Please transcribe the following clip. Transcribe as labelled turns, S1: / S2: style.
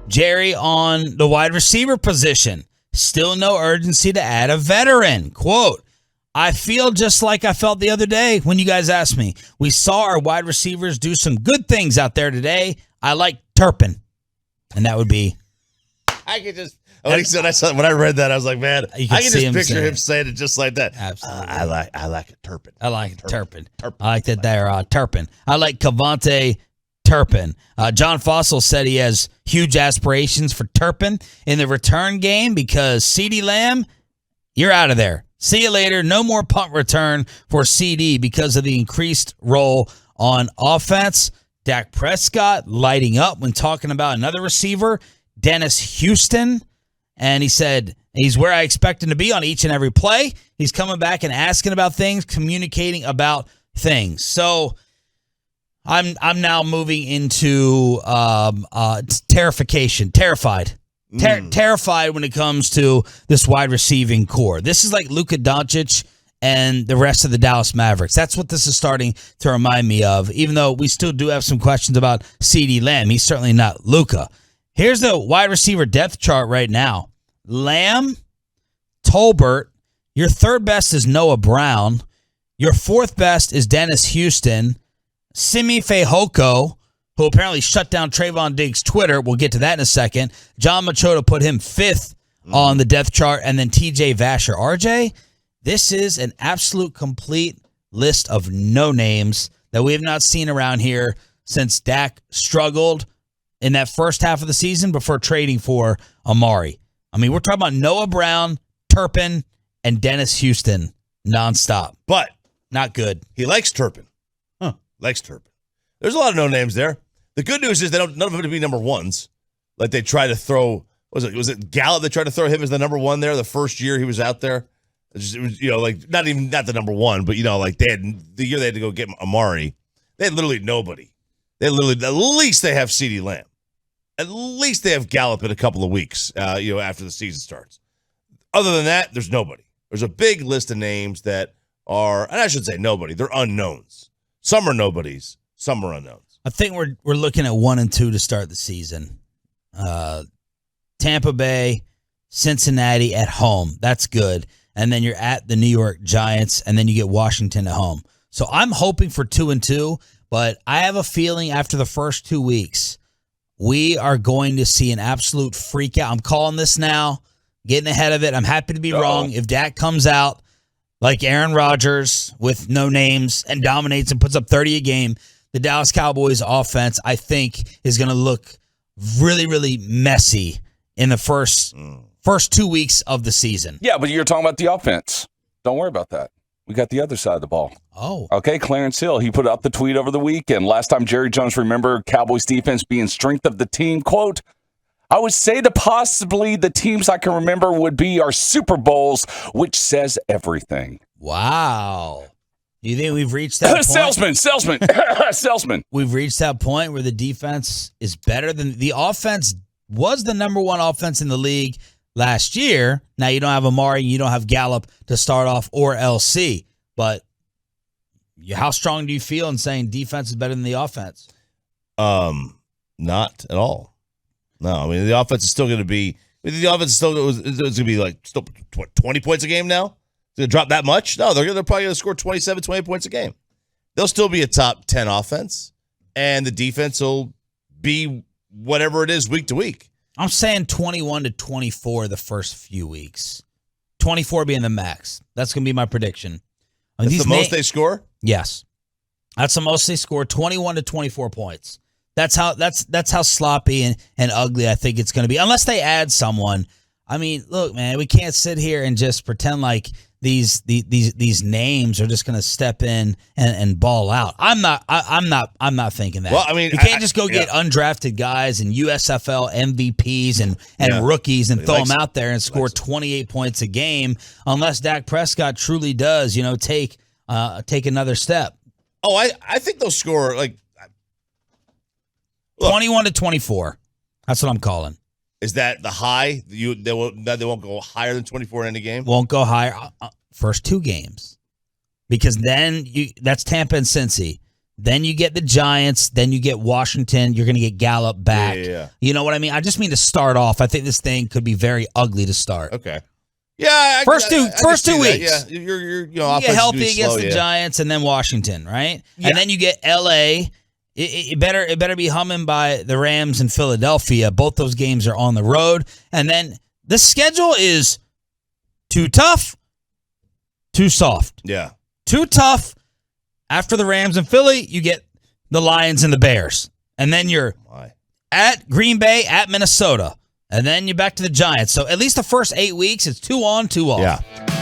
S1: Jerry on the wide receiver position. Still no urgency to add a veteran. Quote, I feel just like I felt the other day when you guys asked me. We saw our wide receivers do some good things out there today. I like Turpin. And that would be...
S2: I could just... When I read that, I was like, man, I can just picture him saying it just like that.
S1: Absolutely.
S2: I like it, Turpin.
S1: I like it, Turpin. I like that there, Turpin. I like Cavante Turpin. John Fossil said he has huge aspirations for Turpin in the return game because CeeDee Lamb, you're out of there. See you later. No more punt return for CD because of the increased role on offense. Dak Prescott lighting up when talking about another receiver, Dennis Houston. And he said he's where I expect him to be on each and every play. He's coming back and asking about things, communicating about things. So I'm now moving into terrified when it comes to this wide receiving core. This is like Luka Doncic and the rest of the Dallas Mavericks. That's what this is starting to remind me of, even though we still do have some questions about CeeDee Lamb. He's certainly not Luka. Here's the wide receiver depth chart right now. Lamb, Tolbert. Your third best is Noah Brown. Your fourth best is Dennis Houston. Simi Fehoko, who apparently shut down Trayvon Diggs' Twitter. We'll get to that in a second. John Machota put him fifth on the depth chart. And then TJ Vasher. RJ, this is an absolute complete list of no names that we have not seen around here since Dak struggled in that first half of the season before trading for Amari. I mean, we're talking about Noah Brown, Turpin, and Dennis Houston nonstop.
S2: But
S1: not good.
S2: He likes Turpin. Likes Turpin. There's a lot of no names there. The good news is none of them to be number ones. Like they try to throw, was it Gallup? They tried to throw him as the number one there the first year he was out there. It was like not the number one, but like the year they had to go get Amari, they had literally nobody. At least they have CeeDee Lamb. At least they have Gallup in a couple of weeks, after the season starts. Other than that, there's nobody. There's a big list of names that are, and I should say nobody, they're unknowns. Some are nobodies, some are unknowns.
S1: I think we're looking at 1 and 2 to start the season. Tampa Bay, Cincinnati at home. That's good. And then you're at the New York Giants, and then you get Washington at home. So I'm hoping for 2 and 2, but I have a feeling after the first 2 weeks, we are going to see an absolute freak out. I'm calling this now, getting ahead of it. I'm happy to be wrong. If Dak comes out like Aaron Rodgers with no names and dominates and puts up 30 a game, the Dallas Cowboys offense, I think, is going to look really, really messy in the first 2 weeks of the season.
S3: Yeah, but you're talking about the offense. Don't worry about that. We got the other side of the ball.
S1: Oh.
S3: Okay, Clarence Hill, he put up the tweet over the weekend. Last time Jerry Jones remembered Cowboys defense being strength of the team, quote, I would say that possibly the teams I can remember would be our Super Bowls, which says everything.
S1: Wow. Do you think we've reached that point?
S3: Salesman.
S1: We've reached that point where the defense is better than the offense was the number one offense in the league last year. Now you don't have Amari, you don't have Gallup to start off or LC, but how strong do you feel in saying defense is better than the offense?
S2: Not at all. No, I mean the offense is still going to be. The offense is still it's going to be like still 20 points a game now. Going to drop that much? No, they're probably going to score 27, 20 points a game. They'll still be a top 10 offense, and the defense will be whatever it is week to week.
S1: I'm saying 21-24 the first few weeks. 24 being the max. That's going to be my prediction.
S2: That's the most they score?
S1: Yes. That's the most they score, 21-24 points. That's how sloppy and ugly I think it's going to be. Unless they add someone. I mean, look, man, we can't sit here and just pretend like these names are just going to step in and ball out. I'm not thinking that.
S2: Well, I mean,
S1: you can't just go get undrafted guys and USFL MVPs and rookies and throw them out there and score 28 points a game unless Dak Prescott truly does, take another step.
S2: Oh, I think they'll score like
S1: 21-24. That's what I'm calling.
S2: Is that the high? They won't go higher than 24 in any game?
S1: Won't go higher. First 2 games. Because then that's Tampa and Cincy. Then you get the Giants. Then you get Washington. You're going to get Gallup back.
S2: Yeah.
S1: You know what I mean? I just mean to start off. I think this thing could be very ugly to start.
S2: Okay. Yeah.
S1: First two weeks.
S2: Yeah. You're
S1: you get healthy against the Giants and then Washington, right?
S2: Yeah.
S1: And then you get L.A. It better be humming by the Rams and Philadelphia. Both those games are on the road. And then the schedule is too tough, too soft.
S2: Yeah.
S1: Too tough. After the Rams and Philly, you get the Lions and the Bears. And then you're at Green Bay, at Minnesota. And then you're back to the Giants. So at least the first 8 weeks, it's 2 on, 2 off.
S2: Yeah.